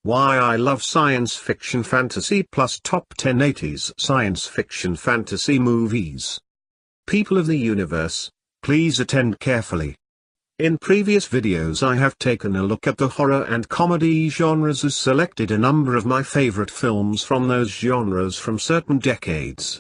Why I love science fiction fantasy plus top 10 80s science fiction fantasy movies. People of the universe, please attend carefully. In previous videos I have taken a look at the horror and comedy genres and selected a number of my favorite films from those genres from certain decades.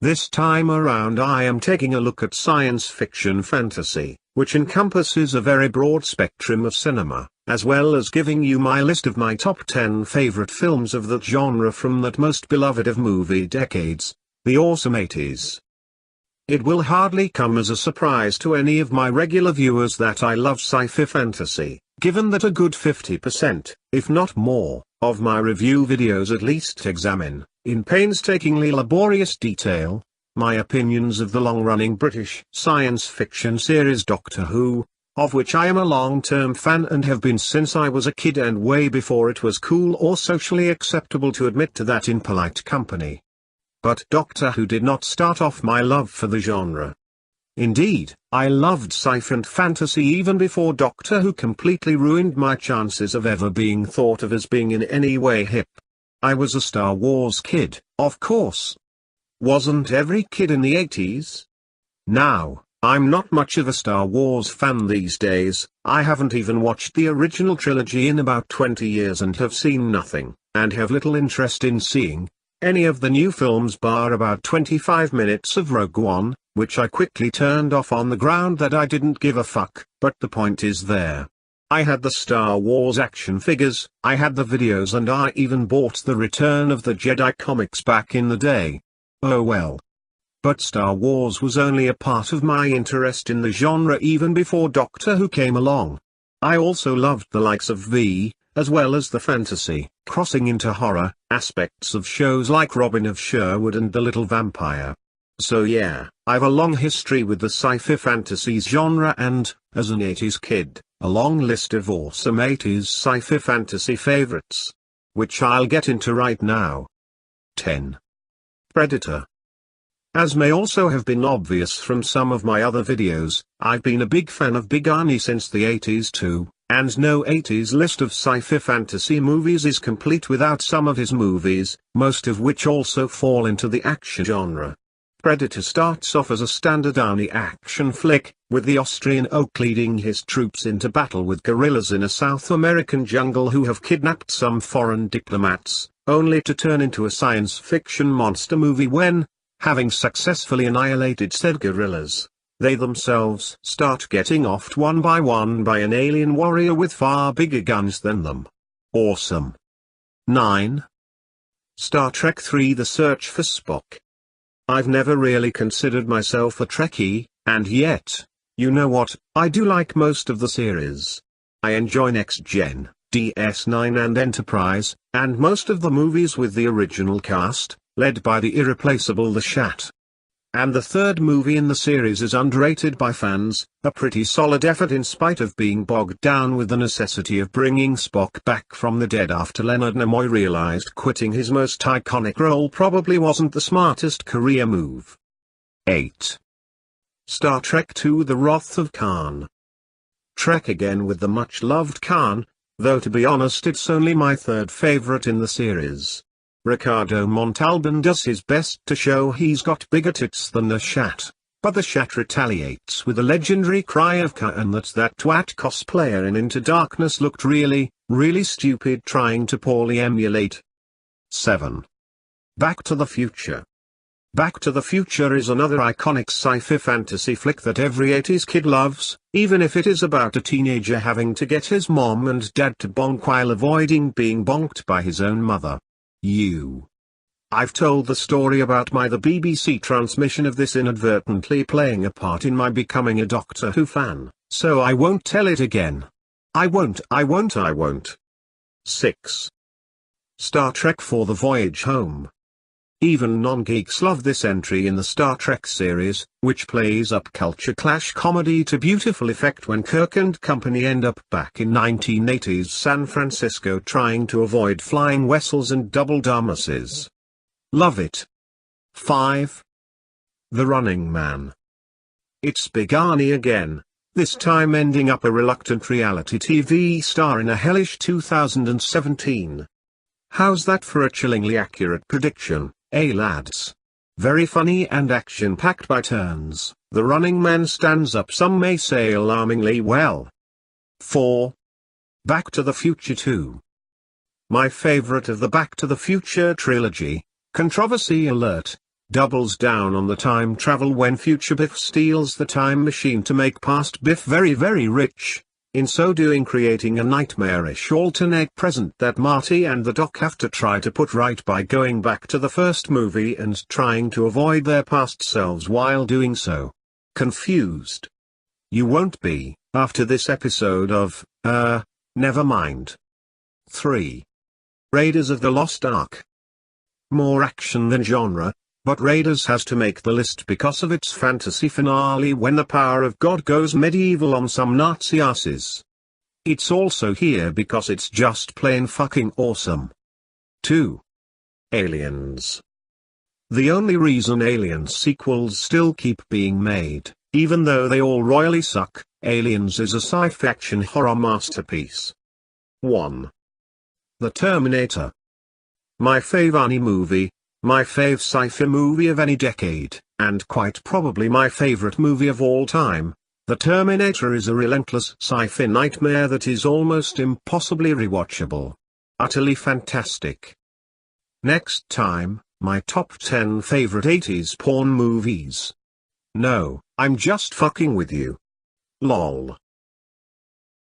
This time around I am taking a look at science fiction fantasy, which encompasses a very broad spectrum of cinema, as well as giving you my list of my top 10 favorite films of that genre from that most beloved of movie decades, the awesome 80s. It will hardly come as a surprise to any of my regular viewers that I love sci-fi fantasy, given that a good 50%, if not more, of my review videos at least examine, in painstakingly laborious detail, my opinions of the long-running British science fiction series Doctor Who, of which I am a long-term fan and have been since I was a kid and way before it was cool or socially acceptable to admit to that in polite company. But Doctor Who did not start off my love for the genre. Indeed, I loved sci-fi and fantasy even before Doctor Who completely ruined my chances of ever being thought of as being in any way hip. I was a Star Wars kid, of course. Wasn't every kid in the 80s? Now, I'm not much of a Star Wars fan these days. I haven't even watched the original trilogy in about 20 years and have seen nothing, and have little interest in seeing any of the new films bar about 25 minutes of Rogue One, which I quickly turned off on the ground that I didn't give a fuck, but the point is there. I had the Star Wars action figures, I had the videos, and I even bought the Return of the Jedi comics back in the day. Oh well. But Star Wars was only a part of my interest in the genre even before Doctor Who came along. I also loved the likes of V, as well as the fantasy, crossing into horror, aspects of shows like Robin of Sherwood and The Little Vampire. So yeah, I've a long history with the sci-fi fantasy genre and, as an 80s kid, a long list of awesome 80s sci-fi fantasy favorites, which I'll get into right now. 10. Predator. As may also have been obvious from some of my other videos, I've been a big fan of Big Arnie since the 80s too, and no 80s list of sci-fi fantasy movies is complete without some of his movies, most of which also fall into the action genre. Predator starts off as a standard Arnie action flick, with the Austrian Oak leading his troops into battle with guerrillas in a South American jungle who have kidnapped some foreign diplomats, only to turn into a science fiction monster movie when, having successfully annihilated said guerrillas, they themselves start getting offed one by an alien warrior with far bigger guns than them. Awesome. 9. Star Trek III: The Search for Spock. I've never really considered myself a Trekkie, and yet, you know what, I do like most of the series. I enjoy Next Gen, DS9 and Enterprise, and most of the movies with the original cast, led by the irreplaceable The Shat. And the third movie in the series is underrated by fans, a pretty solid effort in spite of being bogged down with the necessity of bringing Spock back from the dead after Leonard Nimoy realized quitting his most iconic role probably wasn't the smartest career move. 8. Star Trek II: The Wrath of Khan. Trek again with the much-loved Khan, though to be honest it's only my third favorite in the series. Ricardo Montalban does his best to show he's got bigger tits than the Shat, but the Shat retaliates with a legendary cry of Khan that twat cosplayer in Into Darkness looked really, really stupid trying to poorly emulate. 7. Back to the Future. Back to the Future is another iconic sci-fi fantasy flick that every 80s kid loves, even if it is about a teenager having to get his mom and dad to bonk while avoiding being bonked by his own mother. I've told the story about the BBC transmission of this inadvertently playing a part in my becoming a Doctor Who fan, so I won't tell it again. I won't. 6. Star Trek IV: The Voyage Home. Even non-geeks love this entry in the Star Trek series, which plays up culture clash comedy to beautiful effect when Kirk and company end up back in 1980s San Francisco trying to avoid flying vessels and double dumbasses. Love it. 5. The Running Man. It's Big Arnie again, this time ending up a reluctant reality TV star in a hellish 2017. How's that for a chillingly accurate prediction, eh lads? Very funny and action-packed by turns, The Running Man stands up some may say alarmingly well. 4. Back to the Future 2. My favorite of the Back to the Future trilogy, controversy alert, doubles down on the time travel when future Biff steals the time machine to make past Biff very very rich, in so doing creating a nightmarish alternate present that Marty and the Doc have to try to put right by going back to the first movie and trying to avoid their past selves while doing so. Confused? You won't be, after this episode of, never mind. 3. Raiders of the Lost Ark. More action than genre, but Raiders has to make the list because of its fantasy finale when the power of God goes medieval on some Nazi asses. It's also here because it's just plain fucking awesome. 2. Aliens. The only reason Aliens sequels still keep being made, even though they all royally suck, Aliens is a sci-fi action horror masterpiece. 1. The Terminator. My fave anime movie, my fave sci-fi movie of any decade, and quite probably my favorite movie of all time. The Terminator is a relentless sci-fi nightmare that is almost impossibly rewatchable. Utterly fantastic. Next time, my top 10 favorite 80s porn movies. No, I'm just fucking with you. LOL.